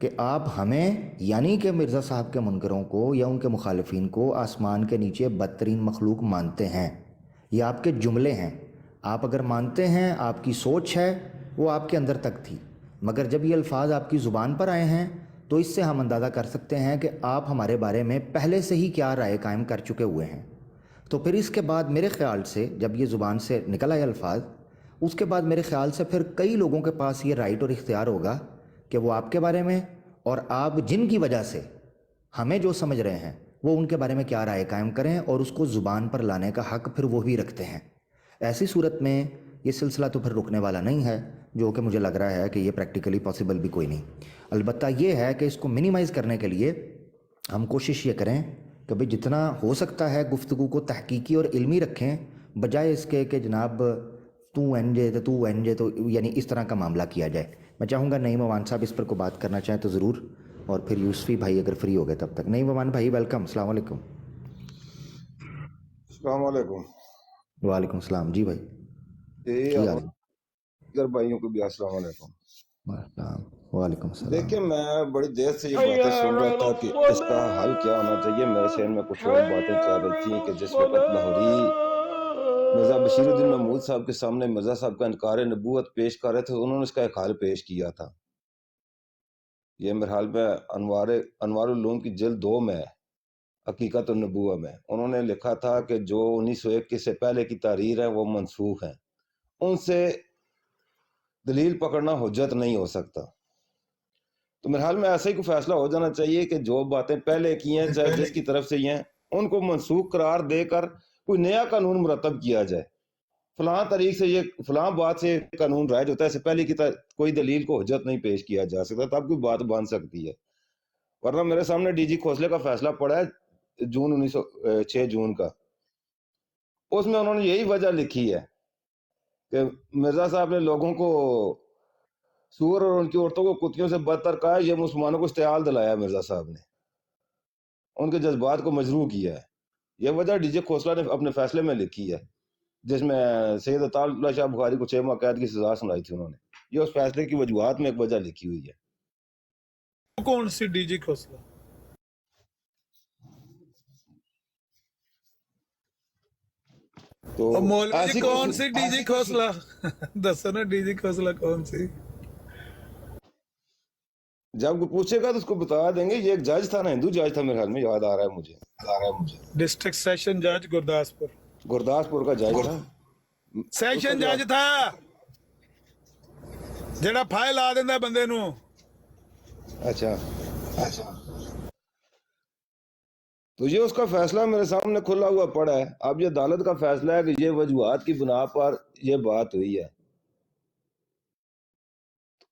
کہ آپ ہمیں یعنی کہ مرزا صاحب کے منکروں کو یا ان کے مخالفین کو آسمان کے نیچے بدترین مخلوق مانتے ہیں. یہ آپ کے جملے ہیں. آپ اگر مانتے ہیں، آپ کی سوچ ہے، وہ آپ کے اندر تک تھی، مگر جب یہ الفاظ آپ کی زبان پر آئے ہیں تو اس سے ہم اندازہ کر سکتے ہیں کہ آپ ہمارے بارے میں پہلے سے ہی کیا رائے قائم کر چکے ہوئے ہیں. تو پھر اس کے بعد میرے خیال سے جب یہ زبان سے نکل آئے الفاظ، اس کے بعد میرے خیال سے پھر کئی لوگوں کے پاس یہ رائٹ اور اختیار ہوگا کہ وہ آپ کے بارے میں اور آپ جن کی وجہ سے ہمیں جو سمجھ رہے ہیں وہ ان کے بارے میں کیا رائے قائم کریں، اور اس کو زبان پر لانے کا حق پھر وہ بھی رکھتے ہیں. ایسی صورت میں یہ سلسلہ تو پھر رکنے والا نہیں ہے، جو کہ مجھے لگ رہا ہے کہ یہ پریکٹیکلی پاسبل بھی کوئی نہیں. البتہ یہ ہے کہ اس کو منیمائز کرنے کے لیے ہم کوشش یہ کریں کہ بھئی جتنا ہو سکتا ہے گفتگو کو تحقیقی اور علمی رکھیں، بجائے اس کے کہ جناب تو این جے تو یعنی اس طرح کا معاملہ کیا جائے. میں چاہوں گا نعیم امان صاحب اس پر کو بات کرنا چاہیں تو ضرور، اور پھر یوسفی بھائی اگر فری ہو گئے تب تک. نعیم امان بھائی ویلکم، السلام علیکم. السلام علیکم. وعلیکم السلام. جی بھائی جی کیا حال دیگر بھائیوں کو بھی السلام علیکم. ہے؟ وعلیکم السلام. دیکھیں میں بڑی دیر سے یہ باتیں سن رہا تھا کہ اس کا حل کیا ہونا چاہیے. میرے ذہن میں کچھ اور باتیں چل رہی تھیں کہ جس وقت لاہوری مرزا بشیر الدین محمود صاحب کے سامنے مرزا صاحب کا انکار نبوت پیش کر رہے تھے، انہوں نے اس کا ایک حل پیش کیا تھا. یہ میرے حال میں انوار العلوم کی جلد 2 میں حقیقت النبوہ میں انہوں نے لکھا تھا کہ جو 1901 سے پہلے کی تحریر ہے وہ منسوخ ہیں، ان سے دلیل پکڑنا حجت نہیں ہو سکتا. تو میرے حال میں ایسا ہی کوئی فیصلہ ہو جانا چاہیے کہ جو باتیں پہلے کی ہیں چاہے جس کی طرف سے ہی ہیں ان کو منسوخ قرار دے کر کوئی نیا قانون مرتب کیا جائے. فلاں طریق سے یہ فلاں بات سے قانون رائج ہوتا ہے، اس سے پہلے کی کوئی دلیل کو حجت نہیں پیش کیا جا سکتا، تب کوئی بات بن سکتی ہے. ورنہ میرے سامنے ڈی جی کھوسلے کا فیصلہ پڑا ہے 6 جون کا، اس میں انہوں نے یہی وجہ لکھی ہے کہ مرزا صاحب نے لوگوں کو سور اور ان کی عورتوں کو کتیوں سے بدتر کہا ہے. یہ مسلمانوں کو استعال دلایا مرزا صاحب نے، ان کے جذبات کو مجروح کیا ہے. یہ وجہ ڈی جے کھوسلا نے اپنے فیصلے میں لکھی ہے، جس میں سید عطا اللہ شاہ بخاری کو 6 ماہ قید کی سزا سنائی تھی. انہوں نے یہ اس فیصلے کی وجوہات میں ایک وجہ لکھی ہوئی ہے. کون سی ڈی جی کھوسلا؟ تو مولوی جی ایسی کون سی ڈی جی کھوسلا؟ دسو نا ڈی جی کھوسلا کون سی؟ جب کوئی پوچھے گا تو اس کو بتا دیں گے. یہ ایک جج تھا نا، ہندو جج تھا میرے خیال میں، یاد آ رہا ہے مجھے. ڈسٹرکٹ سیشن جج گرداسپور کا جج تھا. سیشن جج تھا جڑا پھائے لا دیندا بندے نو. اچھا تو یہ اس کا فیصلہ میرے سامنے کھلا ہوا پڑا ہے. اب یہ عدالت کا فیصلہ ہے کہ یہ وجوہات کی بنا پر یہ بات ہوئی ہے.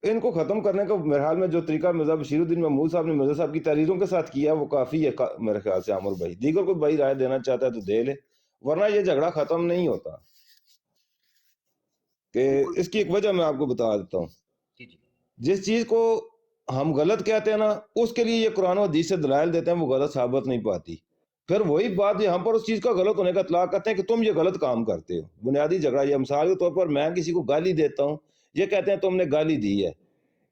ان کو ختم کرنے کا میرے خیال میں جو طریقہ مرزا بشیر الدین محمود صاحب نے مرزا صاحب کی تحریروں کے ساتھ کیا وہ کافی ہے میرے خیال سے. عامر بھائی دیگر کوئی بھائی رائے دینا چاہتا ہے تو دے لے، ورنہ یہ جھگڑا ختم نہیں ہوتا. کہ اس کی ایک وجہ میں آپ کو بتا دیتا ہوں. جس چیز کو ہم غلط کہتے ہیں نا، اس کے لیے یہ قرآن و حدیث سے دلائل دیتے ہیں، وہ غلط ثابت نہیں پاتی. پھر وہی بات یہاں پر اس چیز کا غلط ہونے کا اطلاق کرتے ہیں کہ تم یہ غلط کام کرتے ہو. بنیادی جھگڑا یہ. مثال کے طور پر میں کسی کو گالی دیتا ہوں، یہ کہتے ہیں تم نے گالی دی ہے.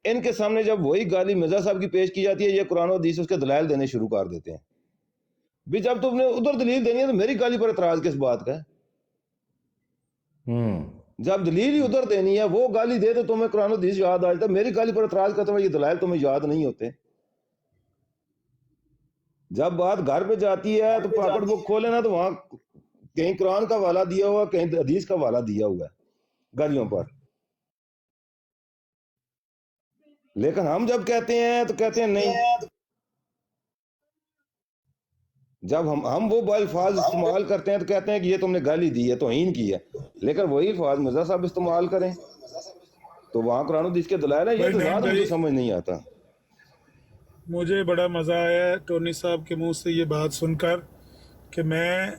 ان کے سامنے جب وہی گالی مرزا صاحب کی پیش کی جاتی ہے، یہ قرآن و حدیث اس کے دلائل دینے شروع کر دیتے ہیں. بھی جب تم نے ادھر دلیل دینی ہے تو میری گالی پر اعتراض کس بات کا ہے؟ جب دلیل ہی ادھر دینی ہے، وہ گالی دے تو تمہیں قرآن و حدیث یاد آ جاتا ہے، میری گالی پر اعتراض کرتے ہوئے یہ دلائل تمہیں یاد نہیں ہوتے. جب بات گھر پہ جاتی ہے تو پاکٹ بک کھولے نا تو وہاں کہیں قرآن کا حوالہ دیا ہوا، کہیں حدیث کا حوالہ دیا ہوا ہے گالیوں پر. لیکن ہم جب کہتے ہیں تو کہتے ہیں نہیں. جب ہم وہ الفاظ استعمال کرتے ہیں تو کہتے ہیں کہ یہ تم نے گالی دی ہے، توہین کی ہے. لیکن وہی الفاظ مرزا صاحب استعمال کریں تو وہاں قرآن و حدیث کے دلائل ہیں. یہ تو زیادہ مجھے سمجھ نہیں آتا. مجھے بڑا مزہ آیا ٹونی صاحب کے منہ سے یہ بات سن کر کہ میں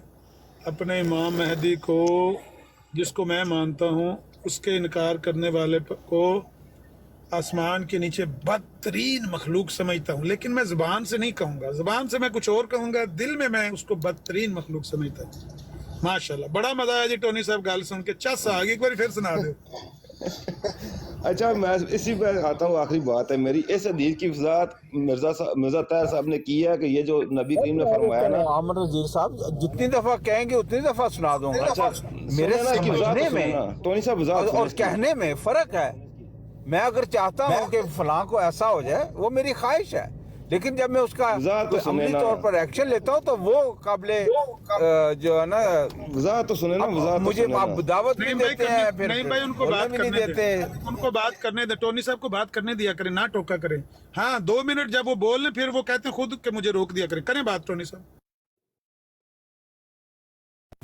اپنے امام مہدی کو، جس کو میں مانتا ہوں، اس کے انکار کرنے والے کو آسمان کے نیچے بدترین مخلوق سمجھتا ہوں. لیکن میں زبان سے نہیں کہوں گا، زبان سے میں کچھ اور کہوں گا، دل میں میں اس کو بدترین مخلوق سمجھتا ہوں. ماشاءاللہ بڑا مزہ آیا جی ٹونی صاحب گل سن کے. چس آ گئی، ایک بار پھر سنا دو. اچھا میں اسی پہ آتا ہوں, آخری بات ہے میری, اس حدیث کی وضاحت مرزا طاہر صاحب نے کی ہے کہ یہ جو نبی کریم نے فرمایا نا, عامر نذیر صاحب جتنی دفعہ کہیں گے اتنی دفعہ سنا دوں گا. اچھا میرے سنیں نا, اس کی وضاحت سمجھنے تو میں سنیں نا, ٹونی صاحب وضاحت سنیں اور اس کی. کہنے میں فرق ہے. میں اگر چاہتا ہوں کہ فلاں کو ایسا ہو جائے وہ میری خواہش ہے, لیکن جب میں اس کا وضاحت تو سنیں عملی نا. طور پر ایکشن لیتا ہوں تو وہ قابل جو ہے نا, وضاحت تو سنیں نا, وضاحت تو مجھے سنیں نا. آپ دعوت نہیں دیتے ہیں, پھر نہیں بھائی ان کو بولنے بات بھی نہیں کرنے دیتے. دیں, ان کو بات کرنے دیں, ٹونی صاحب کو بات کرنے دیا کریں, نہ ٹوکا کریں. ہاں 2 منٹ جب وہ بول لیں پھر وہ کہتے ہیں خود کہ مجھے روک دیا کریں. کریں بات ٹونی صاحب.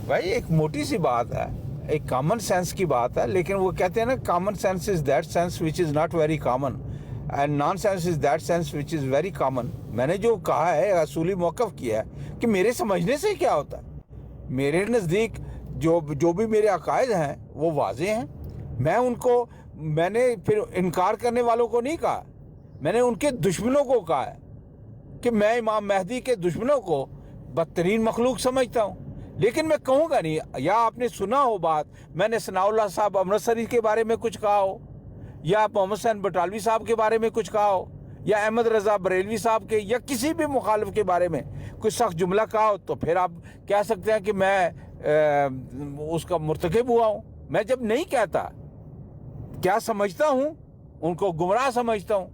بھائی ایک موٹی سی بات ہے, ایک کامن سینس کی بات ہے, لیکن وہ کہتے ہیں نا common sense is that sense which is not very common and non sense is that sense which is very common. میں نے جو کہا ہے اصولی موقف کیا ہے کہ میرے سمجھنے سے کیا ہوتا ہے, میرے نزدیک جو بھی میرے عقائد ہیں وہ واضح ہیں. میں نے پھر انکار کرنے والوں کو نہیں کہا, میں نے ان کے دشمنوں کو کہا ہے کہ میں امام مہدی کے دشمنوں کو بدترین مخلوق سمجھتا ہوں. لیکن میں کہوں گا نہیں, یا آپ نے سنا ہو بات, میں نے ثناء اللہ صاحب امرتسری کے بارے میں کچھ کہا ہو, یا محمد حسین بٹالوی صاحب کے بارے میں کچھ کہا ہو, یا احمد رضا بریلوی صاحب کے یا کسی بھی مخالف کے بارے میں کوئی سخت جملہ کہا ہو, تو پھر آپ کہہ سکتے ہیں کہ میں اس کا مرتکب ہوا ہوں. میں جب نہیں کہتا, کیا سمجھتا ہوں, ان کو گمراہ سمجھتا ہوں.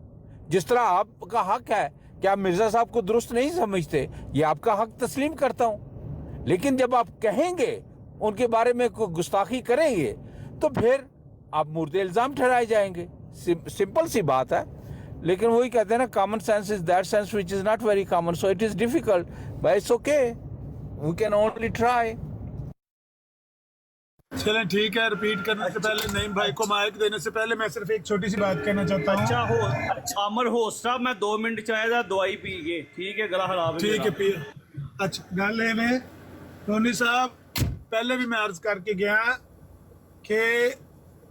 جس طرح آپ کا حق ہے کہ آپ مرزا صاحب کو درست نہیں سمجھتے, یہ آپ کا حق تسلیم کرتا ہوں. لیکن جب آپ کہیں گے, ان کے بارے میں کوئی گستاخی کریں گے, تو پھر آپ مورد الزام ٹھہرائے جائیں گے. سمپل سی بات ہے. لیکن وہی کہتے ہیں نا, common sense is that sense which is not very common, so it is difficult, but it's okay, we can only try. چلیں ٹھیک ہے, ریپیٹ کرنے سے پہلے نعیم بھائی کو مائک دینے سے پہلے میں صرف ایک چھوٹی سی بات کہنا چاہتا ہوں. اچھا ہو عامر ہوسٹ صاحب, میں 2 منٹ چاہے تھا دوائی پی کے, ٹھیک ہے, گلا خراب ہے ٹھیک ہے پی. اچھا گل ہے میں ٹونی صاحب پہلے بھی میں عرض کر کے گیا کہ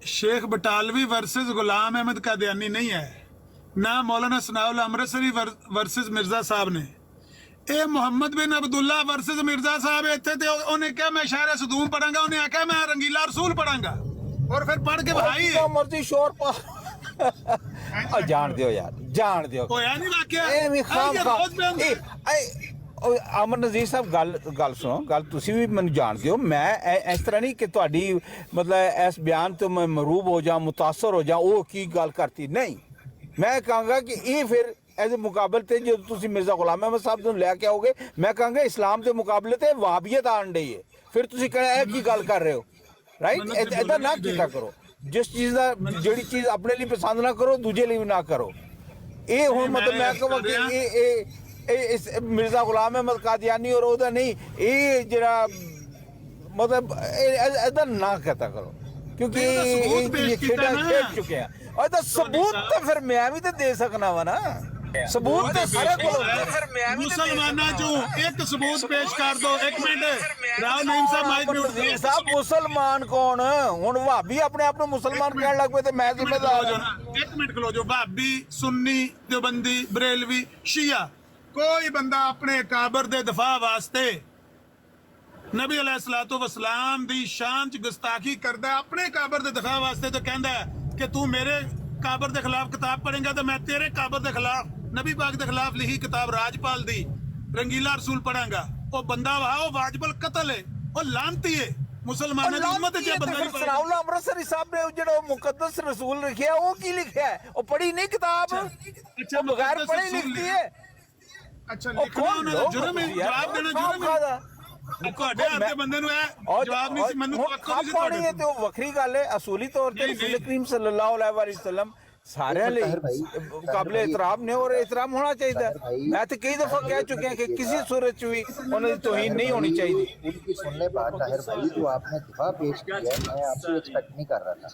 شیخ بٹالوی ورسز غلام احمد قادیانی نہیں ہے, نہ مولانا ثناء اللہ امرتسری ورسز مرزا صاحب نے. اے محمد بن عبداللہ ورسز مرزا صاحب اتنے تھے, انہیں کہا میں شاعر صدوم پڑھاں گا, انہیں کہا میں رنگیلا رسول پڑھاں گا, اور پھر پڑھ کے بھائی مرضی شور پا جان دیو یار, جان دیو. ہویا نہیں واقعہ. ایویں خام یہ خام روز بیان عامر نذیر صاحب گل سنو, گل تسی بھی مینوں جان دیو. میں اس طرح نہیں کہ تہاڈی مطلب اس بیان تو میں مروب ہو جاؤں, متاثر ہو جاؤں, وہ کی گل کرتی نہیں. میں کہاں گا کہ یہ پھر ایز مقابل تے جو تسی مرزا غلام احمد صاحب نوں لے کے آؤ گے, میں کہاں گا اسلام دے مقابلے تے وہابیت آن ڈئی ہے. پھر تسی کہنا اے کی گل کر رہے ہو, رائٹ؟ ایدا نہ کیتا کرو. جس چیز دا جڑی چیز اپنے لیے پسند نہ کرو, دوجے لیے نہ کرو. اے ہن مطلب میں کہاں کہ مرزا غلام احمد قادیانی اور اودا نہیں, اے جڑا مطلب ایدا نہ کہتا کرو, کیونکہ یہ کھیڈ چکے ہیں. اور دا ثبوت تو پھر میں بھی تے دے سکنا وا نا, ثبوت تے سارے کول مسلمانہ جو ایک ثبوت پیش کر دو. ایک منٹ راؤ نعیم صاحب مائک میں صاحب مسلمان کون ہن وہابی اپنے آپ کو مسلمان کہنے لگ پے تے میں ذمہ دار ہوں. ایک منٹ کھلو جو بھابی سنی دیوبندی بریلوی شیعہ کوئی بندہ اپنے کابر دے دفاع واسطے نبی علیہ الصلوۃ والسلام دی شان چ گستاخی کردا اپنے کابر دے دفاع واسطے تو کہندا ہے کہ تو میرے کابر دے خلاف کتاب پڑھیں گا تو میں تیرے کابر دے خلاف نبی پاک دے خلاف لکھی کتاب راجپال دی رنگیلا رسول پڑھاں گا. وہ بندہ وہ واجب القتل ہے, وہ لعنتی ہے. مسلمانوں دی امت وچ بندہ نہیں ثناء اللہ امرتسری صاحب نے جڑا مقدس رسول لکھیا وہ کی لکھیا ہے؟ وہ پڑھی نہیں کتاب, اچھا بغیر پڑھے لکھتی ہے. اچھا لکھنا انہاں دا جرم ہے, جواب دینا جرم ہے. ਤੁਹਾਡੇ ਆਪਦੇ ਬੰਦੇ ਨੂੰ ਇਹ ਜਵਾਬ ਨਹੀਂ ਸੀ, ਮੈਨੂੰ ਤੋਕਾ ਨਹੀਂ ਸੀ پڑھی ہے تو وکری گل ہے. اصولی طور تے رسول کریم صلی اللہ علیہ وسلم سارے لئے قابل احترام نے اور احترام ہونا چاہیے. میں تو کئی دفعہ کہہ چکے ہیں کہ کسی صورت بھی انہیں توہین نہیں ہونی چاہیے. ان کی سننے بات طاہر بھائی جو آپ نے دفاع پیش کی ہے, میں آپ سے ایکسپیکٹ نہیں کر رہا تھا.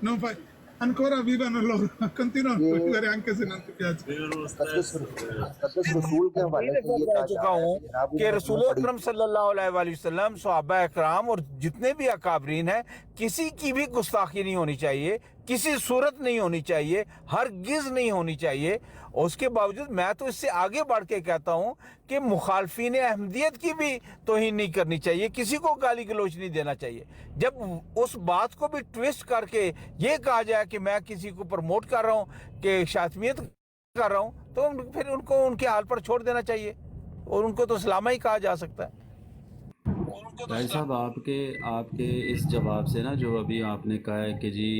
No, fai ancora vivono loro, continuano a vivere anche se non ti piace. مقدس رسول کے حوالے سے یہ کہہ چکا ہوں کہ رسول اکرم صلی اللہ علیہ وآلہ وسلم, صحابہ اکرام اور جتنے بھی اکابرین ہیں, کسی کی بھی گستاخی نہیں ہونی چاہیے. کسی صورت نہیں ہونی چاہیے، ہرگز نہیں ہونی چاہیے۔ اور اس کے باوجود میں تو اس سے آگے بڑھ کے کہتا ہوں کہ مخالفین احمدیت کی بھی توہین نہیں کرنی چاہیے، کسی کو گالی گلوچ نہیں دینا چاہیے۔ جب اس بات کو بھی ٹویسٹ کر کے یہ کہا جائے کہ میں کسی کو پروموٹ کر رہا ہوں، کہ شاطمیت کر رہا ہوں، تو پھر ان کو ان کے حال پر چھوڑ دینا چاہیے، اور ان کو تو اسلامہ ہی کہا جا سکتا ہے۔ طاہر صاحب آپ کے اس جواب سے نا، جو ابھی آپ نے کہا ہے کہ جی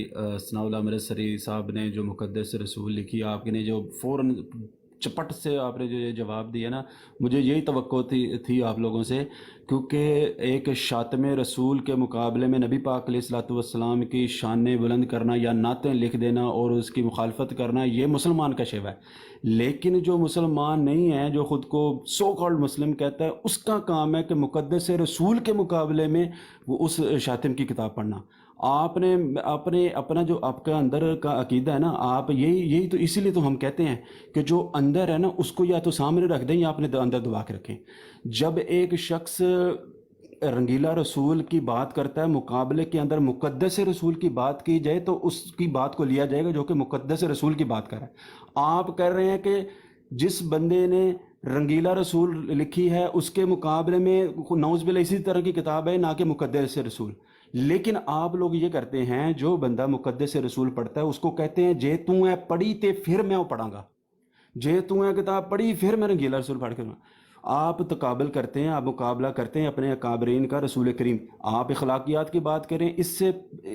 ثناء اللہ امرت سری صاحب نے جو مقدس رسول لکھی، آپ نے جو فوراً چپٹ سے آپ نے جو یہ جواب دیا نا، مجھے یہی توقع تھی آپ لوگوں سے، کیونکہ ایک شاتم رسول کے مقابلے میں نبی پاک علیہ الصلوۃ والسلام کی شانیں بلند کرنا یا نعتیں لکھ دینا اور اس کی مخالفت کرنا، یہ مسلمان کا شیوا ہے۔ لیکن جو مسلمان نہیں ہے، جو خود کو سو کالڈ مسلم کہتا ہے، اس کا کام ہے کہ مقدس رسول کے مقابلے میں وہ اس شاتم کی کتاب پڑھنا۔ آپ نے اپنا جو آپ کا اندر کا عقیدہ ہے نا، آپ یہی تو اسی لیے تو ہم کہتے ہیں کہ جو اندر ہے نا، اس کو یا تو سامنے رکھ دیں یا اپنے اندر دبا کے رکھیں۔ جب ایک شخص رنگیلا رسول کی بات کرتا ہے، مقابلے کے اندر مقدس رسول کی بات کی جائے تو اس کی بات کو لیا جائے گا جو کہ مقدس رسول کی بات کر رہا ہے۔ آپ کہہ رہے ہیں کہ جس بندے نے رنگیلا رسول لکھی ہے اس کے مقابلے میں نعوذ باللہ اسی طرح کی کتاب ہے، نہ کہ مقدس رسول۔ لیکن آپ لوگ یہ کرتے ہیں، جو بندہ مقدس رسول پڑھتا ہے اس کو کہتے ہیں جے تو ہے پڑھی تے پھر میں وہ پڑھاں گا، جے تو ہے کتاب پڑھی پھر میں رنگیلا رسول پڑھ کے۔ آپ تقابل کرتے ہیں، آپ مقابلہ کرتے ہیں اپنے اکابرین کا رسول کریم۔ آپ اخلاقیات کی بات کریں، اس سے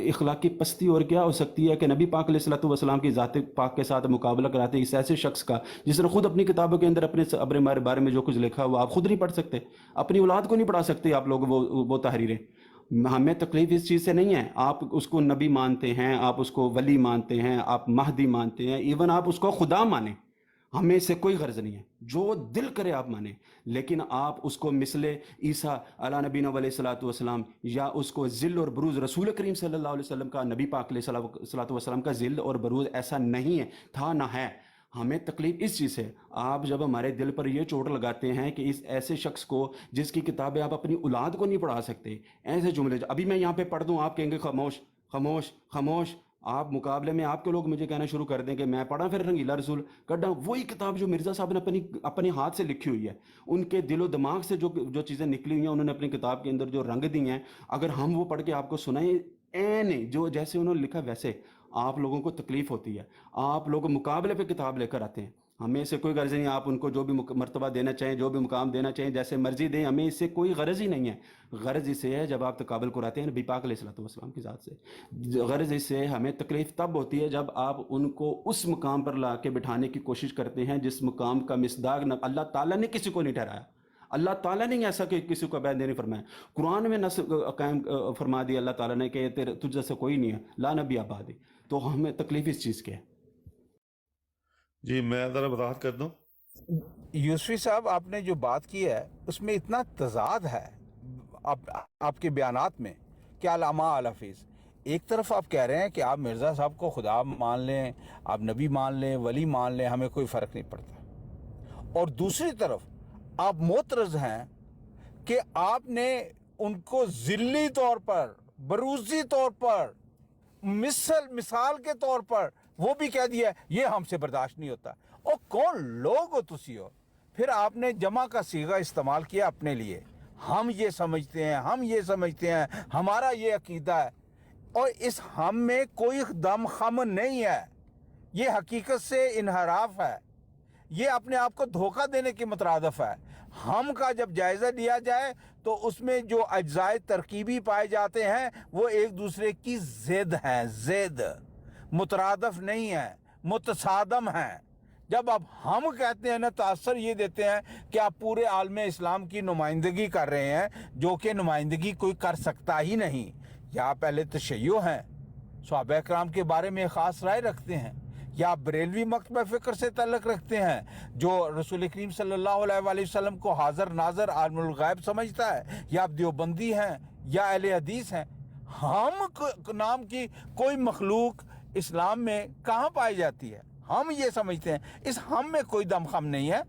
اخلاقی پستی اور کیا ہو سکتی ہے کہ نبی پاک علیہ الصلوۃ والسلام کی ذات پاک کے ساتھ مقابلہ کراتے ہیں اس ایسے شخص کا جس نے خود اپنی کتابوں کے اندر اپنے بارے میں جو کچھ لکھا وہ آپ خود نہیں پڑھ سکتے، اپنی اولاد کو نہیں پڑھا سکتے آپ لوگ وہ تحریریں۔ ہمیں تکلیف اس چیز سے نہیں ہے، آپ اس کو نبی مانتے ہیں، آپ اس کو ولی مانتے ہیں، آپ مہدی مانتے ہیں، ایون آپ اس کو خدا مانیں، ہمیں اس سے کوئی غرض نہیں ہے، جو دل کرے آپ مانیں۔ لیکن آپ اس کو مثل عیسیٰ علیہ نبینا علیہ الصلوۃ والسلام، یا اس کو ذل اور بروز رسول کریم صلی اللہ علیہ وسلم کا، نبی پاک علیہ الصلوۃ والسلام کا ذل اور بروز ایسا نہیں ہے، تھا نہ ہے۔ ہمیں تکلیف اس چیز ہے، آپ جب ہمارے دل پر یہ چوٹ لگاتے ہیں کہ اس ایسے شخص کو جس کی کتابیں آپ اپنی اولاد کو نہیں پڑھا سکتے، ایسے جملے ابھی میں یہاں پہ پڑھ دوں آپ کہیں گے خاموش خاموش خاموش، آپ مقابلے میں آپ کے لوگ مجھے کہنا شروع کر دیں کہ میں پڑھا پھر رنگیلا رسول کڈا، وہی کتاب جو مرزا صاحب نے اپنے ہاتھ سے لکھی ہوئی ہے، ان کے دل و دماغ سے جو چیزیں نکلی ہوئی ہیں، انہوں نے اپنی کتاب کے اندر جو رنگ دی ہیں، اگر ہم وہ پڑھ کے آپ کو سنائیں این جو جیسے انہوں نے لکھا ویسے، آپ لوگوں کو تکلیف ہوتی ہے، آپ لوگ مقابلے پہ کتاب لے کر آتے ہیں۔ ہمیں اس سے کوئی غرض نہیں، آپ ان کو جو بھی مرتبہ دینا چاہیں، جو بھی مقام دینا چاہیں، جیسے مرضی دیں، ہمیں اس سے کوئی غرض ہی نہیں ہے۔ غرض اس سے ہے جب آپ تقابل کراتے ہیں نبی پاک علیہ الصلوۃ والسلام کی ذات سے، غرض اس سے ہمیں تکلیف تب ہوتی ہے جب آپ ان کو اس مقام پر لا کے بٹھانے کی کوشش کرتے ہیں جس مقام کا مصداق اللہ تعالیٰ نے کسی کو نہیں ٹھہرایا۔ اللہ تعالیٰ نے ایسا کہ کسی کو عبید نہیں فرمایا، قرآن میں نص قائم فرما دیا اللہ تعالیٰ نے کہ تجھ جیسا کوئی نہیں ہے، لا نبی آبادی۔ تو ہمیں تکلیف اس چیز کی ہے۔ جی میں ذرا وضاحت کر دوں۔ یوسفی صاحب، آپ نے جو بات کی ہے اس میں اتنا تضاد ہے آپ کے بیانات میں کہ علامہ الحفیظ، ایک طرف آپ کہہ رہے ہیں کہ آپ مرزا صاحب کو خدا مان لیں، آپ نبی مان لیں، ولی مان لیں، ہمیں کوئی فرق نہیں پڑتا، اور دوسری طرف آپ معترض ہیں کہ آپ نے ان کو ذلی طور پر، بروزی طور پر، مثال کے طور پر وہ بھی کہہ دیا یہ ہم سے برداشت نہیں ہوتا۔ اور کون لوگ ہو تسی ہو؟ پھر آپ نے جمع کا صیغہ استعمال کیا اپنے لیے، ہم یہ سمجھتے ہیں، ہم یہ سمجھتے ہیں، ہمارا یہ عقیدہ ہے، اور اس ہم میں کوئی دم خم نہیں ہے، یہ حقیقت سے انحراف ہے، یہ اپنے آپ کو دھوکہ دینے کی مترادف ہے۔ ہم کا جب جائزہ لیا جائے تو اس میں جو اجزاء ترکیبی پائے جاتے ہیں وہ ایک دوسرے کی ضد ہیں، ضد مترادف نہیں ہے، متصادم ہیں۔ جب اب ہم کہتے ہیں نا، تاثر یہ دیتے ہیں کہ آپ پورے عالم اسلام کی نمائندگی کر رہے ہیں، جو کہ نمائندگی کوئی کر سکتا ہی نہیں۔ یا پہلے تشیع ہیں، صحابہ کرام کے بارے میں خاص رائے رکھتے ہیں، یا بریلوی مکتبہ فکر سے تعلق رکھتے ہیں جو رسول کریم صلی اللہ علیہ وآلہ وسلم کو حاضر ناظر عالم الغیب سمجھتا ہے، یا آپ دیوبندی ہیں یا اہل حدیث ہیں۔ ہم نام کی کوئی مخلوق اسلام میں کہاں پائی جاتی ہے؟ ہم یہ سمجھتے ہیں، اس ہم میں کوئی دم خم نہیں ہے۔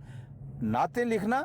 نعتیں لکھنا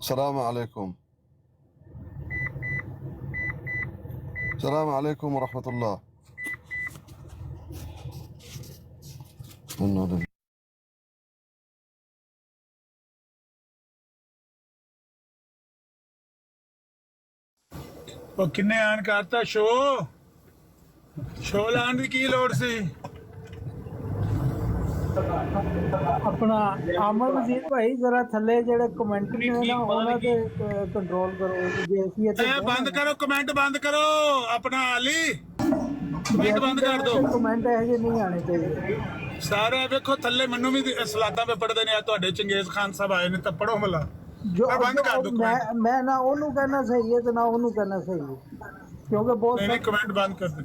السلام عليكم. السلام عليكم ورحمة الله. ਉਹ ਕਿੰਨੇ ਆਨ ਕਰਤਾ ਸ਼ੋ ਲਾਉਣ ਦੀ ਕੀ ਲੋੜ ਸੀ? ਆਪਣਾ ਆਮਰ ਵਜ਼ੀਰ ਭਾਈ ਜ਼ਰਾ ਥੱਲੇ ਜਿਹੜੇ ਕਮੈਂਟਰੀ ਨੇ ਨਾ ਉਹਨਾਂ ਤੇ ਕੰਟਰੋਲ ਕਰੋ। ਜੇ ਅਸੀਂ ਇੱਥੇ ਐ ਬੰਦ ਕਰੋ, ਕਮੈਂਟ ਬੰਦ ਕਰੋ। ਆਪਣਾ ਅਲੀ ਕਮੈਂਟ ਬੰਦ ਕਰ ਦਿਓ। ਕਮੈਂਟ ਇਹੋ ਜਿਹੇ ਨਹੀਂ ਆਣੇ ਚਾਹੀਦੇ। ਸਾਰੇ ਵੇਖੋ ਥੱਲੇ, ਮੈਨੂੰ ਵੀ ਸਲਾਤਾਂ ਤੇ ਪੜਦੇ ਨੇ। ਆ ਤੁਹਾਡੇ ਚੰਗੇਜ਼ ਖਾਨ ਸਾਹਿਬ ਆਏ ਨੇ ਤਾਂ ਪੜੋ ਮਲਾ। ਜੋ ਬੰਦ ਕਰ ਦਿਓ ਕਮੈਂਟ। ਮੈਂ ਨਾ ਉਹਨੂੰ ਕਹਿਣਾ ਸਹੀ ਹੈ ਤੇ ਨਾ ਉਹਨੂੰ ਕਹਿਣਾ ਸਹੀ ਹੈ, ਕਿਉਂਕਿ ਬਹੁਤ ਨਹੀਂ ਕਮੈਂਟ ਬੰਦ ਕਰ ਦਿਓ।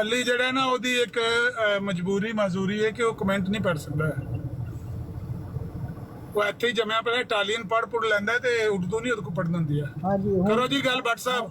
ਅਲੀ ਜਿਹੜਾ ਨਾ ਉਹਦੀ ਇੱਕ ਮਜਬੂਰੀ ਮਾਜ਼ੂਰੀ ਹੈ ਕਿ ਉਹ ਕਮੈਂਟ ਨਹੀਂ ਪੜ ਸਕਦਾ। ਉਹ ਇੱਥੇ ਹੀ ਜੰਮਿਆ ਪਿਆ, ਇਟਾਲੀਅਨ ਪੜ ਲੈਂਦਾ ਤੇ ਉਰਦੂ ਨਹੀਂ ਉਹਦੇ ਕੋਲ ਪੜਨ ਹੁੰਦੀ ਆ। ਹਾਂਜੀ ਕਰੋ ਜੀ ਗੱਲ ਭੱਟ ਸਾਹਿਬ।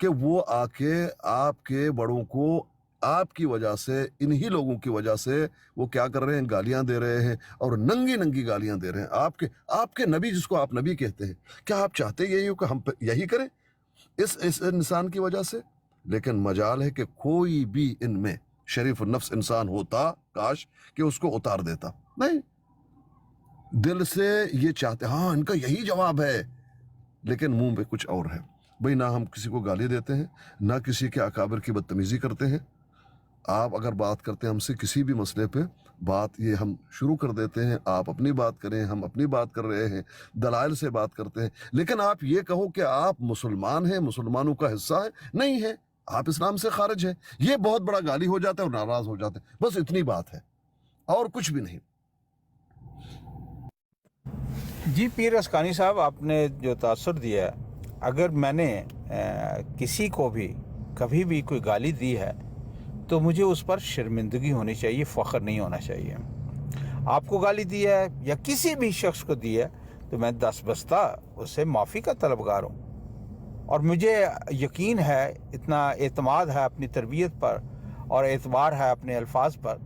کہ وہ آکے آپ کے بڑوں کو آپ کی وجہ سے, انہی لوگوں کی وجہ سے وہ کیا کر رہے ہیں, گالیاں دے رہے ہیں, اور ننگی ننگی گالیاں دے رہے ہیں آپ کے نبی, جس کو آپ نبی کہتے ہیں. کیا آپ چاہتے یہی ہو کہ ہم یہی کریں اس انسان کی وجہ سے؟ لیکن مجال ہے کہ کوئی بھی ان میں شریف النفس انسان ہوتا, کاش کہ اس کو اتار دیتا. نہیں, دل سے یہ چاہتے, ہاں ان کا یہی جواب ہے, لیکن منہ پہ کچھ اور ہے. بھئی نہ ہم کسی کو گالی دیتے ہیں, نہ کسی کے اکابر کی بدتمیزی کرتے ہیں. آپ اگر بات کرتے ہیں ہم سے کسی بھی مسئلے پہ, بات یہ ہم شروع کر دیتے ہیں, آپ اپنی بات کریں, ہم اپنی بات کر رہے ہیں, دلائل سے بات کرتے ہیں. لیکن آپ یہ کہو کہ آپ مسلمان ہیں, مسلمانوں کا حصہ ہے, نہیں ہے, آپ اسلام سے خارج ہیں, یہ بہت بڑا گالی ہو جاتا ہے اور ناراض ہو جاتے ہیں. بس اتنی بات ہے اور کچھ بھی نہیں. جی پیر اسکانی صاحب, آپ نے جو تاثر دیا ہے, اگر میں نے کسی کو بھی کبھی بھی کوئی گالی دی ہے تو مجھے اس پر شرمندگی ہونی چاہیے, فخر نہیں ہونا چاہیے. آپ کو گالی دی ہے یا کسی بھی شخص کو دی ہے تو میں دس بستہ اس سے معافی کا طلبگار ہوں. اور مجھے یقین ہے, اتنا اعتماد ہے اپنی تربیت پر اور اعتبار ہے اپنے الفاظ پر,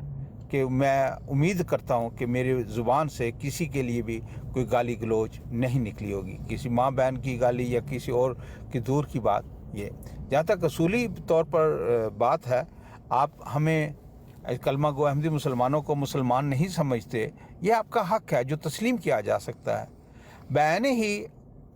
کہ میں امید کرتا ہوں کہ میری زبان سے کسی کے لیے بھی کوئی گالی گلوچ نہیں نکلی ہوگی, کسی ماں بہن کی گالی یا کسی اور کی دور کی بات. یہ جہاں تک اصولی طور پر بات ہے, آپ ہمیں کلمہ گو احمدی مسلمانوں کو مسلمان نہیں سمجھتے, یہ آپ کا حق ہے جو تسلیم کیا جا سکتا ہے. بعین ہی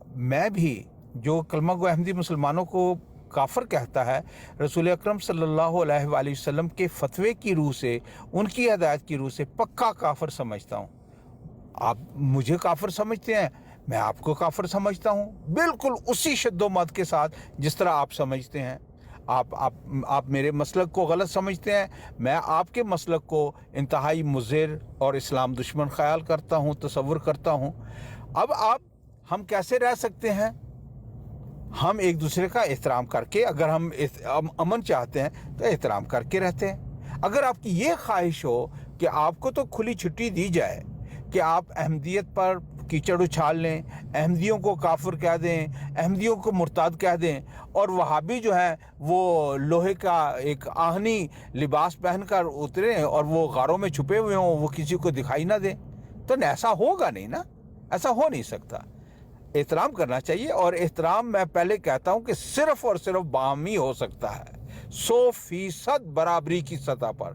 میں بھی جو کلمہ گو احمدی مسلمانوں کو کافر کہتا ہے, رسول اکرم صلی اللہ علیہ وآلہ وسلم کے فتوے کی روح سے, ان کی ہدایت کی روح سے پکا کافر سمجھتا ہوں. آپ مجھے کافر سمجھتے ہیں, میں آپ کو کافر سمجھتا ہوں, بالکل اسی شد و مد کے ساتھ جس طرح آپ سمجھتے ہیں. آپ میرے مسلک کو غلط سمجھتے ہیں, میں آپ کے مسلک کو انتہائی مضر اور اسلام دشمن خیال کرتا ہوں, تصور کرتا ہوں. اب ہم کیسے رہ سکتے ہیں؟ ہم ایک دوسرے کا احترام کر کے, اگر ہم امن چاہتے ہیں تو احترام کر کے رہتے ہیں. اگر آپ کی یہ خواہش ہو کہ آپ کو تو کھلی چھٹی دی جائے کہ آپ احمدیت پر کیچڑ اچھال لیں, احمدیوں کو کافر کہہ دیں, احمدیوں کو مرتاد کہہ دیں, اور وہابی جو ہیں وہ لوہے کا ایک آہنی لباس پہن کر اتریں اور وہ غاروں میں چھپے ہوئے ہوں, وہ کسی کو دکھائی نہ دیں, تو ایسا ہوگا نہیں نا, ایسا ہو نہیں سکتا. احترام کرنا چاہیے, اور احترام میں پہلے کہتا ہوں کہ صرف اور صرف باہمی ہو سکتا ہے 100% برابری کی سطح پر.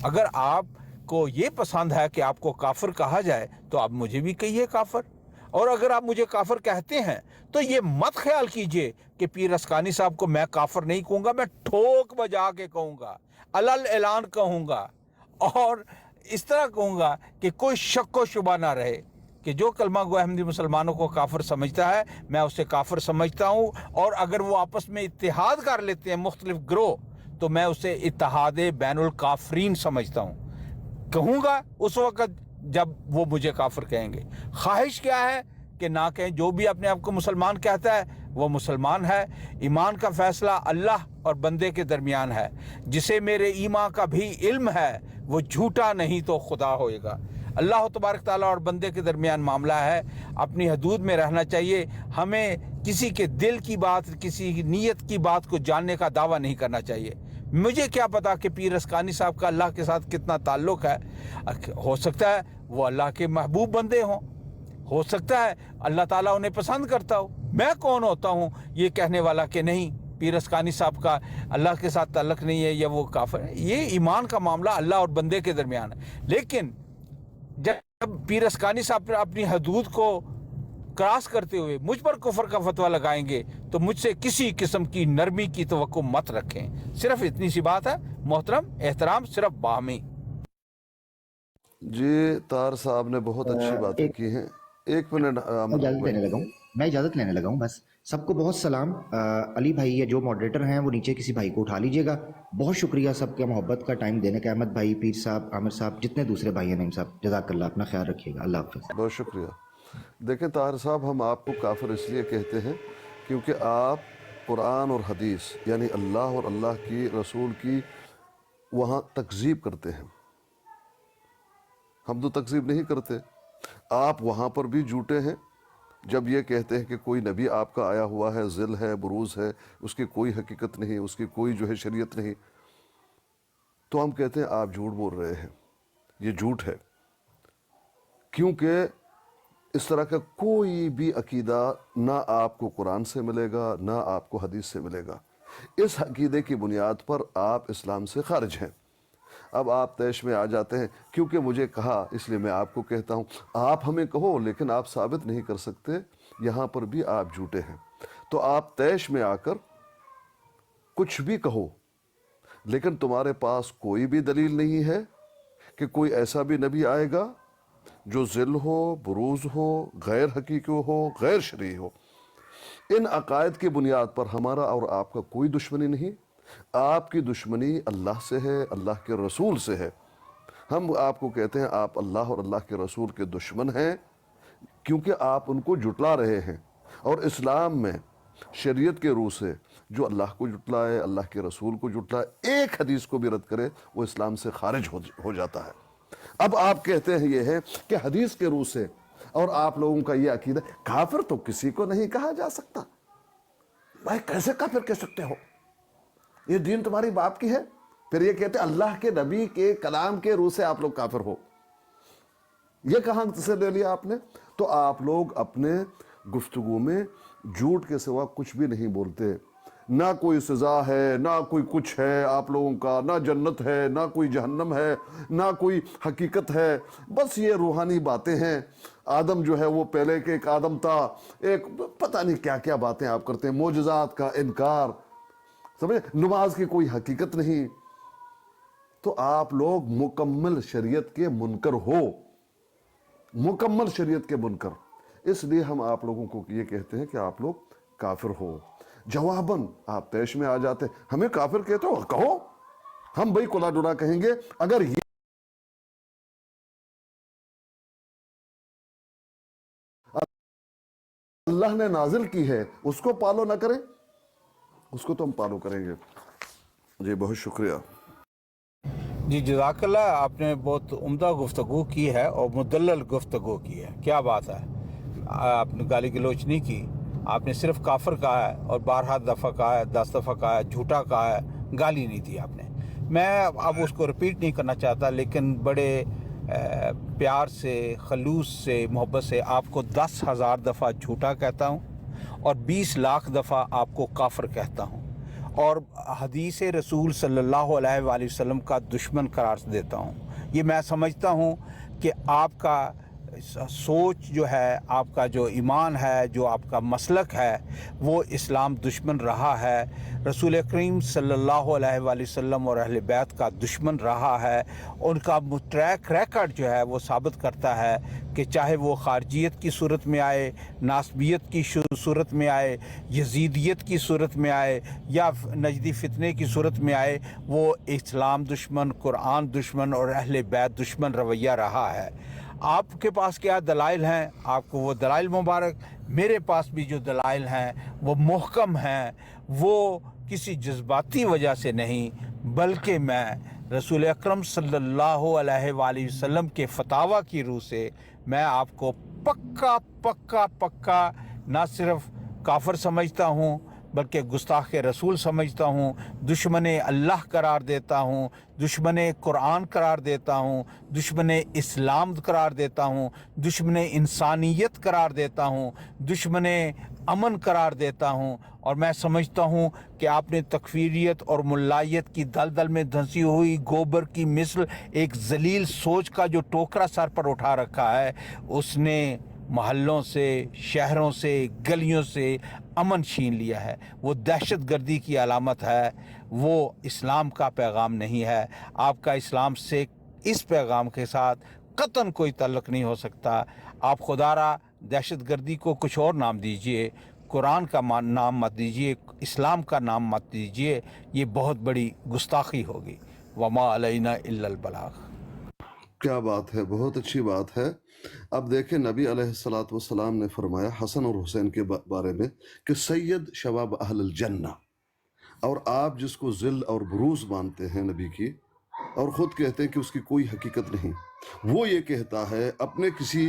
اگر آپ کو یہ پسند ہے کہ آپ کو کافر کہا جائے تو آپ مجھے بھی کہیے کافر, اور اگر آپ مجھے کافر کہتے ہیں تو یہ مت خیال کیجئے کہ پیر اسکانی صاحب کو میں کافر نہیں کہوں گا, میں ٹھوک بجا کے کہوں گا, علل اعلان کہوں گا, اور اس طرح کہوں گا کہ کوئی شک و شبہ نہ رہے کہ جو کلمہ گو احمدی مسلمانوں کو کافر سمجھتا ہے میں اسے کافر سمجھتا ہوں. اور اگر وہ آپس میں اتحاد کر لیتے ہیں مختلف گروہ, تو میں اسے اتحاد بین الکافرین سمجھتا ہوں. کہوں گا اس وقت جب وہ مجھے کافر کہیں گے. خواہش کیا ہے کہ نہ کہیں, جو بھی اپنے آپ کو مسلمان کہتا ہے وہ مسلمان ہے. ایمان کا فیصلہ اللہ اور بندے کے درمیان ہے. جسے میرے ایمان کا بھی علم ہے وہ جھوٹا نہیں تو خدا ہوئے گا. اللہ تبارک تعالیٰ اور بندے کے درمیان معاملہ ہے, اپنی حدود میں رہنا چاہیے. ہمیں کسی کے دل کی بات, کسی کی نیت کی بات کو جاننے کا دعویٰ نہیں کرنا چاہیے. مجھے کیا پتا کہ پیر اسکانی صاحب کا اللہ کے ساتھ کتنا تعلق ہے. ہو سکتا ہے وہ اللہ کے محبوب بندے ہوں, ہو سکتا ہے اللہ تعالیٰ انہیں پسند کرتا ہو. میں کون ہوتا ہوں یہ کہنے والا کہ نہیں پیر اسکانی صاحب کا اللہ کے ساتھ تعلق نہیں ہے یا وہ کافر ہے. یہ ایمان کا معاملہ اللہ اور بندے کے درمیان ہے. لیکن جب پیر اسکانی صاحب اپنی حدود کو کراس کرتے ہوئے مجھ پر کفر کا فتویٰ لگائیں گے تو مجھ سے کسی قسم کی نرمی کی توقع مت رکھیں. صرف اتنی سی بات ہے محترم, احترام صرف باہمی. جی طاہر صاحب نے بہت اچھی باتیں کی ہیں. ایک منٹ میں اجازت لینے لگا ہوں بس. سب کو بہت سلام. علی بھائی یا جو ماڈریٹر ہیں وہ نیچے کسی بھائی کو اٹھا لیجئے گا. بہت شکریہ سب کے محبت کا ٹائم دینے کا. احمد بھائی, پیر صاحب, عامر صاحب, جتنے دوسرے بھائی ہیں, نعیم صاحب, جزاک اللہ. اپنا خیال رکھیے گا. اللہ حافظ. بہت شکریہ. دیکھیں طاہر صاحب, ہم آپ کو کافر اس لیے کہتے ہیں کیونکہ آپ قرآن اور حدیث یعنی اللہ اور اللہ کی رسول کی وہاں تکذیب کرتے ہیں. ہم تو تکذیب نہیں کرتے. آپ وہاں پر بھی جھوٹے ہیں جب یہ کہتے ہیں کہ کوئی نبی آپ کا آیا ہوا ہے، ذل ہے، بروز ہے، اس کی کوئی حقیقت نہیں، اس کی کوئی جو ہے شریعت نہیں، تو ہم کہتے ہیں آپ جھوٹ بول رہے ہیں، یہ جھوٹ ہے، کیونکہ اس طرح کا کوئی بھی عقیدہ نہ آپ کو قرآن سے ملے گا، نہ آپ کو حدیث سے ملے گا۔ اس عقیدے کی بنیاد پر آپ اسلام سے خارج ہیں۔ اب آپ طیش میں آ جاتے ہیں، کیونکہ مجھے کہا اس لیے میں آپ کو کہتا ہوں، آپ ہمیں کہو لیکن آپ ثابت نہیں کر سکتے، یہاں پر بھی آپ جھوٹے ہیں۔ تو آپ طیش میں آ کر کچھ بھی کہو، لیکن تمہارے پاس کوئی بھی دلیل نہیں ہے کہ کوئی ایسا بھی نبی آئے گا جو ذل ہو، بروز ہو، غیر حقیقی ہو، غیر شرعی ہو۔ ان عقائد کی بنیاد پر ہمارا اور آپ کا کوئی دشمنی نہیں، آپ کی دشمنی اللہ سے ہے، اللہ کے رسول سے ہے۔ ہم آپ کو کہتے ہیں آپ اللہ اور اللہ کے رسول کے دشمن ہیں، کیونکہ آپ ان کو جھٹلا رہے ہیں۔ اور اسلام میں شریعت کے روح سے جو اللہ کو جھٹلائے، اللہ کے رسول کو جھٹلائے، ایک حدیث کو بھی رد کرے، وہ اسلام سے خارج ہو جاتا ہے۔ اب آپ کہتے ہیں یہ ہے کہ حدیث کے روح سے، اور آپ لوگوں کا یہ عقیدہ، کافر تو کسی کو نہیں کہا جا سکتا۔ بھائی کیسے کافر کہہ سکتے ہو؟ یہ دین تمہاری باپ کی ہے؟ پھر یہ کہتے ہیں اللہ کے نبی کے کلام کے روح سے آپ لوگ کافر ہو، یہ کہاں سے لے لیا آپ نے؟ تو آپ لوگ اپنے گفتگو میں جھوٹ کے سوا کچھ بھی نہیں بولتے، نہ کوئی سزا ہے، نہ کوئی کچھ ہے آپ لوگوں کا، نہ جنت ہے، نہ کوئی جہنم ہے، نہ کوئی حقیقت ہے، بس یہ روحانی باتیں ہیں۔ آدم جو ہے وہ پہلے کے ایک آدم تھا، ایک پتہ نہیں کیا کیا باتیں آپ کرتے ہیں، معجزات کا انکار، سمجھے، نماز کی کوئی حقیقت نہیں۔ تو آپ لوگ مکمل شریعت کے منکر ہو، مکمل شریعت کے منکر۔ اس لیے ہم آپ لوگوں کو یہ کہتے ہیں کہ آپ لوگ کافر ہو۔ جواباً آپ طیش میں آ جاتے ہیں، ہمیں کافر کہتے ہو، کہو، ہم بھائی کلا ڈلا کہیں گے۔ اگر یہ اللہ نے نازل کی ہے اس کو پالو نہ کریں، اس کو تو ہم پالو کریں گے۔ جی بہت شکریہ۔ جی جزاک اللہ، آپ نے بہت عمدہ گفتگو کی ہے اور مدلل گفتگو کی ہے، کیا بات ہے۔ آپ نے گالی گلوچ نہیں کی، آپ نے صرف کافر کہا ہے اور 12 دفعہ کہا ہے، 10 دفعہ کہا ہے، جھوٹا کہا ہے، گالی نہیں دی آپ نے۔ میں اب اس کو رپیٹ نہیں کرنا چاہتا، لیکن بڑے پیار سے، خلوص سے، محبت سے آپ کو 10,000 دفعہ جھوٹا کہتا ہوں اور 20 لاکھ دفعہ آپ کو کافر کہتا ہوں، اور حدیث رسول صلی اللہ علیہ وآلہ وسلم کا دشمن قرار دیتا ہوں۔ یہ میں سمجھتا ہوں کہ آپ کا سوچ جو ہے، آپ کا جو ایمان ہے، جو آپ کا مسلک ہے، وہ اسلام دشمن رہا ہے، رسول کریم صلی اللہ علیہ وآلہ وسلم اور اہل بیت کا دشمن رہا ہے۔ ان کا ٹریک ریکارڈ جو ہے وہ ثابت کرتا ہے کہ چاہے وہ خارجیت کی صورت میں آئے، ناسبیت کی صورت میں آئے، یزیدیت کی صورت میں آئے، یا نجدی فتنے کی صورت میں آئے، وہ اسلام دشمن، قرآن دشمن اور اہل بیت دشمن رویہ رہا ہے۔ آپ کے پاس کیا دلائل ہیں؟ آپ کو وہ دلائل مبارک۔ میرے پاس بھی جو دلائل ہیں وہ محکم ہیں، وہ کسی جذباتی وجہ سے نہیں، بلکہ میں رسول اکرم صلی اللہ علیہ وآلہ وسلم کے فتاویٰ کی روح سے میں آپ کو پکا پکا پکا نہ صرف کافر سمجھتا ہوں، بلکہ گستاخ رسول سمجھتا ہوں، دشمن اللہ قرار دیتا ہوں، دشمن قرآن قرار دیتا ہوں، دشمن اسلام قرار دیتا ہوں، دشمن انسانیت قرار دیتا ہوں، دشمن امن قرار دیتا ہوں۔ اور میں سمجھتا ہوں کہ آپ نے تکفیریت اور ملائیت کی دلدل میں دھنسی ہوئی گوبر کی مثل ایک ذلیل سوچ کا جو ٹوکرا سر پر اٹھا رکھا ہے، اس نے محلوں سے، شہروں سے، گلیوں سے امن چھین لیا ہے۔ وہ دہشت گردی کی علامت ہے، وہ اسلام کا پیغام نہیں ہے۔ آپ کا اسلام سے، اس پیغام کے ساتھ قطعاً کوئی تعلق نہیں ہو سکتا۔ آپ خدا را دہشت گردی کو کچھ اور نام دیجئے، قرآن کا نام مت دیجئے، اسلام کا نام مت دیجئے، یہ بہت بڑی گستاخی ہوگی۔ وما علینا الا البلاغ۔ کیا بات ہے، بہت اچھی بات ہے۔ اب دیکھیں نبی علیہ الصلاۃ والسلام نے فرمایا حسن اور حسین کے بارے میں کہ سید شباب اہل الجنہ، اور آپ جس کو ذل اور بروز مانتے ہیں نبی کی، اور خود کہتے ہیں کہ اس کی کوئی حقیقت نہیں، وہ یہ کہتا ہے اپنے کسی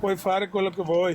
Poi fare quello che vuoi.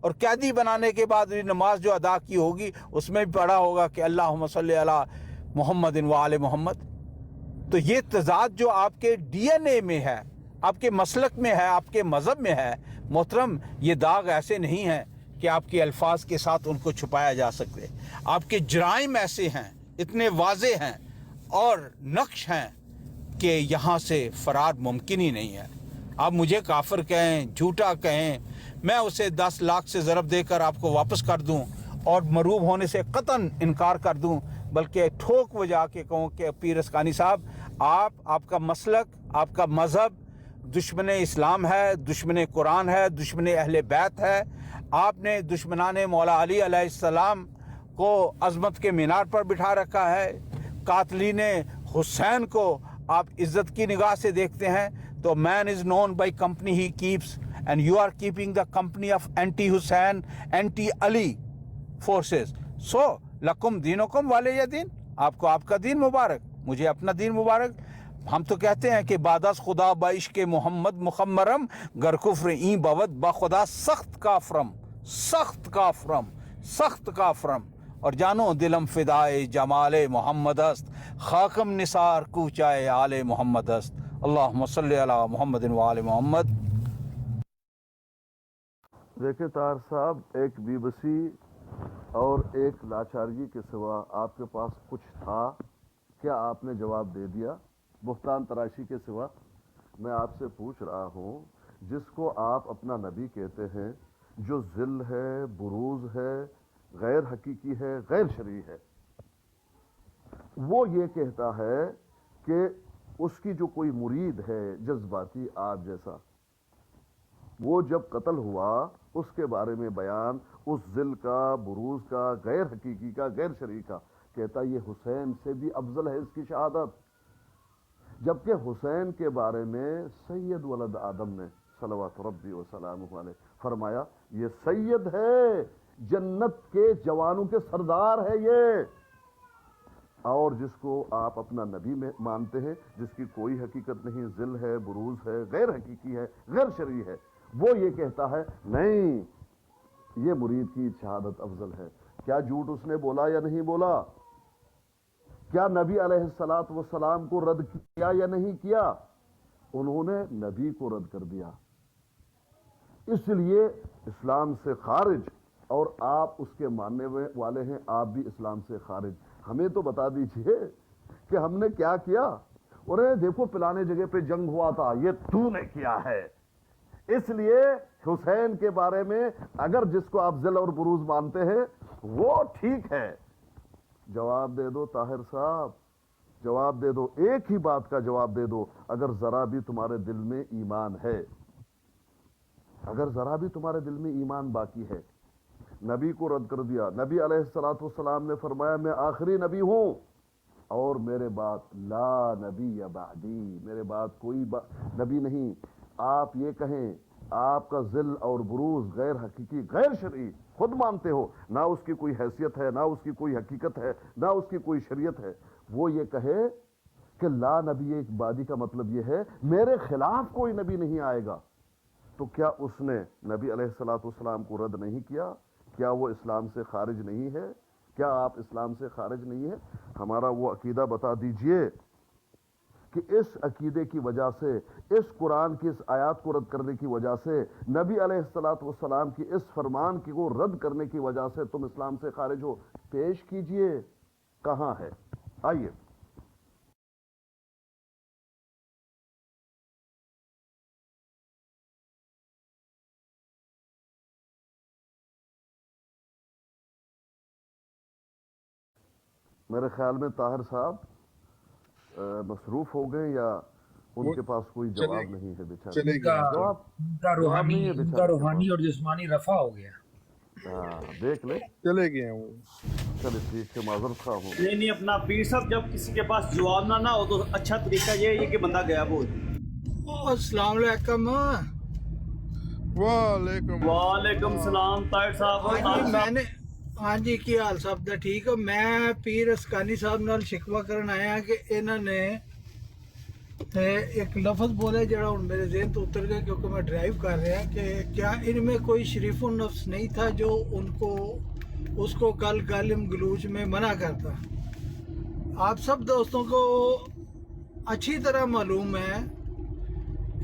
اور قیدی بنانے کے بعد نماز جو ادا کی ہوگی اس میں بھی پڑھا ہوگا کہ اللہم صلی علی محمد و آل محمد. تو یہ تضاد جو آپ کے ڈی این اے میں ہے، آپ کے مسلک میں ہے، آپ کے مذہب میں ہے محترم، یہ داغ ایسے نہیں ہیں کہ آپ کے الفاظ کے ساتھ ان کو چھپایا جا سکتے. آپ کے جرائم ایسے ہیں، اتنے واضح ہیں اور نقش ہیں کہ یہاں سے فرار ممکن ہی نہیں ہے. آپ مجھے کافر کہیں، جھوٹا کہیں، میں اسے 10 لاکھ سے ضرب دے کر آپ کو واپس کر دوں اور مروب ہونے سے قطعاً انکار کر دوں، بلکہ ٹھوک بجا کے کہوں کہ پیر اسکانی صاحب آپ کا مسلک، آپ کا مذہب دشمن اسلام ہے، دشمن قرآن ہے، دشمن اہل بیت ہے. آپ نے دشمنان مولا علی علیہ السلام کو عظمت کے مینار پر بٹھا رکھا ہے. قاتلین حسین کو آپ عزت کی نگاہ سے دیکھتے ہیں. تو man is known by company he keeps, and you are keeping the company of anti Hussain, anti Ali forces. So لکم دینکم ولی دین، آپ کو آپ کا دین مبارک، مجھے اپنا دین مبارک. ہم تو کہتے ہیں کہ بعد از خدا با عشق محمد مخمرم، گر کفر این بود با خدا سخت کافرم، سخت کافرم، سخت کافرم. اور جانو دلم فدائے جمال محمد است، خاکم نثار کوچائے آل محمد است. اللہم صلی علی محمد و آل محمد. دیکھیں طاہر صاحب، ایک بے بسی اور ایک لاچارگی کے سوا آپ کے پاس کچھ تھا کیا؟ آپ نے جواب دے دیا. بہتان تراشی کے سوا میں آپ سے پوچھ رہا ہوں، جس کو آپ اپنا نبی کہتے ہیں، جو ذل ہے، بروز ہے، غیر حقیقی ہے، غیر شرعی ہے، وہ یہ کہتا ہے کہ اس کی جو کوئی مرید ہے جذباتی آپ جیسا، وہ جب قتل ہوا اس کے بارے میں بیان، اس ذل کا، بروز کا، غیر حقیقی کا، غیر شرعی کا، کہتا یہ حسین سے بھی افضل ہے اس کی شہادت. جبکہ حسین کے بارے میں سید ولد آدم نے صلوات ربی وسلامہ علیہ فرمایا یہ سید ہے، جنت کے جوانوں کے سردار ہے یہ. اور جس کو آپ اپنا نبی میں مانتے ہیں، جس کی کوئی حقیقت نہیں، ذل ہے، بروز ہے، غیر حقیقی ہے، غیر شرعی ہے، وہ یہ کہتا ہے نہیں یہ مرید کی شہادت افضل ہے. کیا جھوٹ اس نے بولا یا نہیں بولا؟ کیا نبی علیہ السلام کو رد کیا یا نہیں کیا؟ انہوں نے نبی کو رد کر دیا. اس لیے اسلام سے خارج، اور آپ اس کے ماننے والے ہیں، آپ بھی اسلام سے خارج. ہمیں تو بتا دیجئے کہ ہم نے کیا کیا. اور دیکھو پلانے جگہ پہ جنگ ہوا تھا، یہ تو نے کیا ہے. اس لیے حسین کے بارے میں اگر جس کو آپ ذل اور بروز مانتے ہیں وہ ٹھیک ہے. جواب دے دو طاہر صاحب، جواب دے دو، ایک ہی بات کا جواب دے دو. اگر ذرا بھی تمہارے دل میں ایمان ہے، اگر ذرا بھی تمہارے دل میں ایمان باقی ہے، نبی کو رد کر دیا. نبی علیہ السلام نے فرمایا میں آخری نبی ہوں اور میرے بعد لا نبی بعدی، میرے بعد کوئی نبی نہیں. آپ یہ کہیں آپ کا ذل اور بروز غیر حقیقی، غیر شرعی خود مانتے ہو، نہ اس کی کوئی حیثیت ہے، نہ اس کی کوئی حقیقت ہے، نہ اس کی کوئی شریعت ہے. وہ یہ کہے کہ لا نبی بعدی کا مطلب یہ ہے میرے خلاف کوئی نبی نہیں آئے گا. تو کیا اس نے نبی علیہ السلام کو رد نہیں کیا؟ کیا وہ اسلام سے خارج نہیں ہے؟ کیا آپ اسلام سے خارج نہیں ہے؟ ہمارا وہ عقیدہ بتا دیجئے کہ اس عقیدے کی وجہ سے، اس قرآن کی اس آیات کو رد کرنے کی وجہ سے، نبی علیہ السلام کی اس فرمان کی کو رد کرنے کی وجہ سے تم اسلام سے خارج ہو. پیش کیجئے، کہاں ہے؟ آئیے. میرے خیال میں طاہر صاحب مصروف ہو گئے یا ان کے پاس کوئی جواب نہیں ہے بیچارے. ان کا روحانی اور جسمانی رفع ہو گیا. دیکھ لے چلے گئے وہ. چلے ٹھیک ہے، معذرت خواہ ہوں. نہیں اپنا پیر صاحب جب کسی کے پاس جواب نہ ہو تو اچھا طریقہ یہ ہے کہ بندہ گیا بول. السلام علیکم. وعلیکم السلام طاہر صاحب. ہاں جی، کی حال صاحب دا ٹھیک ہے. میں پیر اسکانی صاحب نال شکوا کرن آیا کہ انہوں نے تے ایک لفظ بولے جڑا ہن میرے ذہن تو اتر گیا کیونکہ میں ڈرائیو کر رہا کہ کیا ان میں کوئی شریف النفس نہیں تھا جو اس کو کل گالم گلوچ میں منع کرتا. آپ سب دوستوں کو اچھی طرح معلوم ہے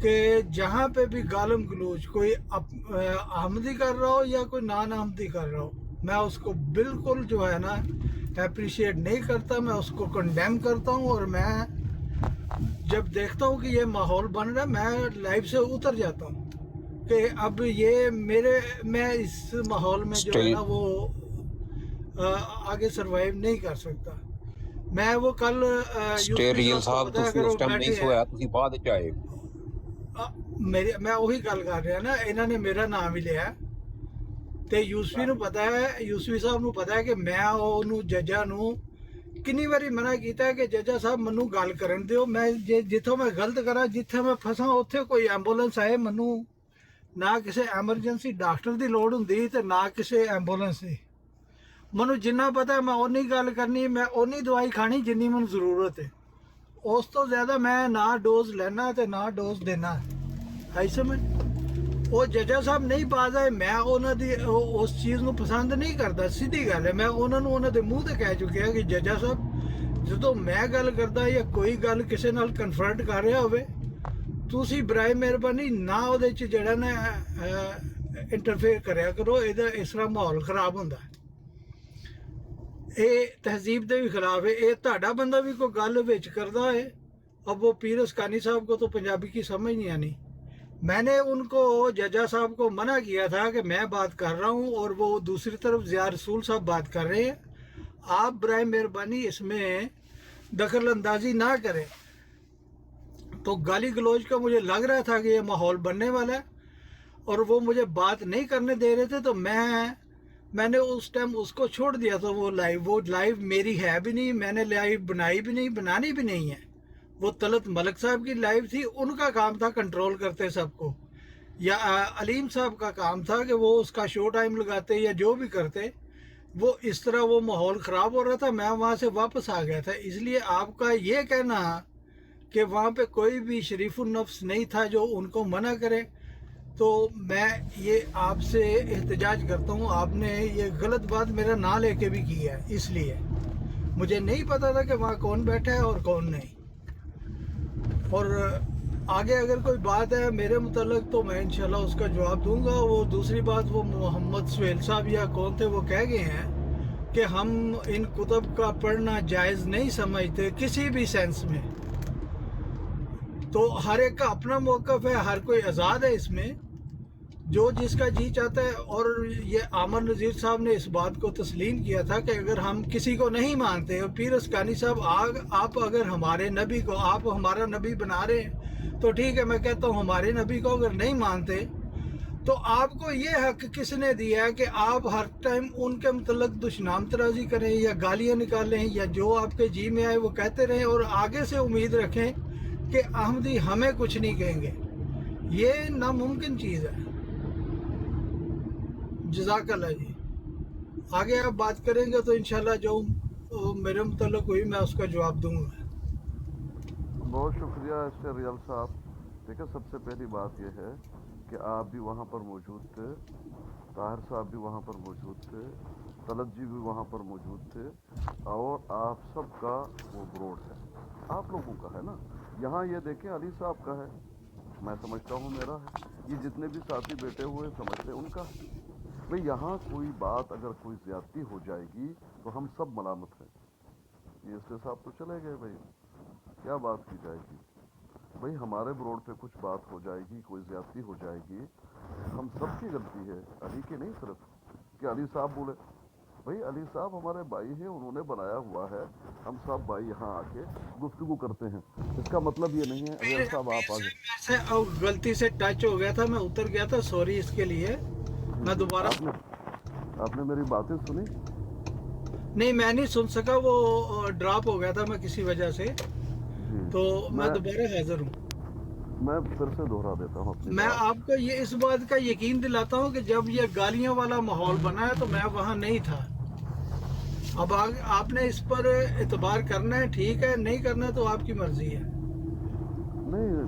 کہ جہاں پہ بھی گالم گلوچ کوئی احمدی کر رہا ہو یا کوئی نان احمدی کر رہا ہو، میں اس کو بالکل جو ہے نا اپریشیٹ نہیں کرتا، میں اس کو کنڈیم کرتا ہوں. اور میں جب دیکھتا ہوں کہ یہ ماحول بن رہا ہے میں لائف سے اتر جاتا ہوں کہ اب یہ میں اس ماحول میں جو ہے نا وہ آگے سروائیو نہیں کر سکتا. میں وہ کل ریل صاحب تسی اس ٹائم نہیں سویا تسی بعد وچ آئے. میں وہی گل کر رہا نا، انہوں نے میرا نام ہی لیا تے یوسفی نو پتا ہے، یوسفی صاحب نو پتا ہے کہ میں انہوں ججا نو کنی باری منع کیتا ہے کہ ججا صاحب منو گل کرن دیو، میں جتھوں میں غلط کرا جتھے میں پھساں اوتھے کوئی ایمبولینس آئے، منو نہ کسی ایمرجنسی ڈاکٹر دی لوڑ ہوندی تے نہ کسی ایمبولینس دی. منو جنہ پتا ہے میں اونی گل کرنی، میں اونی دوائی کھانی جنی منو ضرورت ہے. اس تو زیادہ میں نہ ڈوز لینا تے نہ ڈوز دینا ہے سمجھ. وہ ججا صاحب نہیں باز آئے، میں انہوں دی اس چیز کو پسند نہیں کرتا، سیدھی گل ہے. میں انہوں دے منہ تے کہہ چکیا کہ ججا صاحب جدو میں گل کردا یا کوئی گل کسی نال کنفرنٹ کر رہا ہوئے تسی برائے مہربانی نہ وہ جڑا نا انٹرفیئر کریا کرو، اس طرح ماحول خراب ہوتا ہے. یہ تہذیب دے بھی خلاف ہے. یہ تہاڈا بندہ بھی کوئی گل وچ کردا ہے. اب وہ پیر اسکانی صاحب کو تو پنجابی کی سمجھ نہیں آنی. میں نے ان کو ججا صاحب کو منع کیا تھا کہ میں بات کر رہا ہوں اور وہ دوسری طرف ضیاء رسول صاحب بات کر رہے ہیں، آپ برائے مہربانی اس میں دخل اندازی نہ کریں. تو گالی گلوچ کا مجھے لگ رہا تھا کہ یہ ماحول بننے والا ہے اور وہ مجھے بات نہیں کرنے دے رہے تھے، تو میں نے اس ٹائم اس کو چھوڑ دیا تھا. وہ لائیو میری ہے بھی نہیں، میں نے لائیو بنائی بھی نہیں، بنانی بھی نہیں ہے. وہ طلعت ملک صاحب کی لائیو تھی، ان کا کام تھا کنٹرول کرتے سب کو، یا علیم صاحب کا کام تھا کہ وہ اس کا شو ٹائم لگاتے یا جو بھی کرتے. وہ اس طرح وہ ماحول خراب ہو رہا تھا، میں وہاں سے واپس آ گیا تھا. اس لیے آپ کا یہ کہنا کہ وہاں پہ کوئی بھی شریف النفس نہیں تھا جو ان کو منع کرے، تو میں یہ آپ سے احتجاج کرتا ہوں. آپ نے یہ غلط بات میرا نام لے کے بھی کی ہے، اس لیے مجھے نہیں پتا تھا کہ وہاں کون بیٹھا ہے اور کون نہیں. اور آگے اگر کوئی بات ہے میرے متعلق تو میں انشاءاللہ اس کا جواب دوں گا. وہ دوسری بات، وہ محمد سہیل صاحب یا کون تھے، وہ کہہ گئے ہیں کہ ہم ان کتب کا پڑھنا جائز نہیں سمجھتے کسی بھی سینس میں. تو ہر ایک کا اپنا موقف ہے، ہر کوئی آزاد ہے اس میں، جو جس کا جی چاہتا ہے. اور یہ عامر نذیر صاحب نے اس بات کو تسلیم کیا تھا کہ اگر ہم کسی کو نہیں مانتے، اور پیر اسکانی صاحب آپ اگر ہمارے نبی کو آپ ہمارا نبی بنا رہے ہیں تو ٹھیک ہے، میں کہتا ہوں ہمارے نبی کو اگر نہیں مانتے تو آپ کو یہ حق کس نے دیا ہے کہ آپ ہر ٹائم ان کے متعلق دشنام ترازی کریں یا گالیاں نکالیں یا جو آپ کے جی میں آئے وہ کہتے رہیں اور آگے سے امید رکھیں کہ احمدی ہمیں کچھ نہیں کہیں گے؟ یہ ناممکن چیز ہے. جزاک اللہ جی. آگے آپ بات کریں گے تو انشاءاللہ جو میرے متعلق ہوئی میں اس کا جواب دوں گا. بہت شکریہ اسٹر ریال صاحب. دیکھیں، سب سے پہلی بات یہ ہے کہ آپ بھی وہاں پر موجود تھے، طاہر صاحب بھی وہاں پر موجود تھے، طلعت جی بھی وہاں پر موجود تھے، اور آپ سب کا وہ بروڈ ہے، آپ لوگوں کا ہے نا. یہاں یہ دیکھیں علی صاحب کا ہے، میں سمجھتا ہوں میرا ہے، یہ جتنے بھی ساتھی بیٹھے ہوئے سمجھتے ان کا. بھئی یہاں کوئی بات اگر کوئی زیادتی ہو جائے گی تو ہم سب ملامت ہیں. یہ اسٹر صاحب تو چلے گئے، بھائی کیا بات کی جائے گی؟ بھئی ہمارے بروڈ پہ کچھ بات ہو جائے گی، کوئی زیادتی ہو جائے گی، ہم سب کی غلطی ہے، علی کی نہیں صرف کہ علی صاحب بولے. بھئی علی صاحب ہمارے بھائی ہیں، انہوں نے بنایا ہوا ہے، ہم سب بھائی یہاں آ کے گفتگو کرتے ہیں. اس کا مطلب یہ نہیں ہے ریال صاحب آپ آگے. غلطی سے ٹچ ہو گیا تھا، میں اتر گیا تھا، سوری اس کے لیے. میں دوبارہ آپ نے میری باتیں سنی؟ نہیں، میں نہیں سن سکا، وہ ڈراپ ہو گیا تھا میں کسی وجہ سے، تو میں دوبارہ حاضر ہوں. میں پھر سے دہرا دیتا ہوں اپنی میں آپ کو یہ اس بات کا یقین دلاتا ہوں کہ جب یہ گالیاں والا ماحول بنا ہے تو میں وہاں نہیں تھا. اب آپ نے اس پر اعتبار کرنا ہے، ٹھیک ہے، نہیں کرنا تو آپ کی مرضی ہے.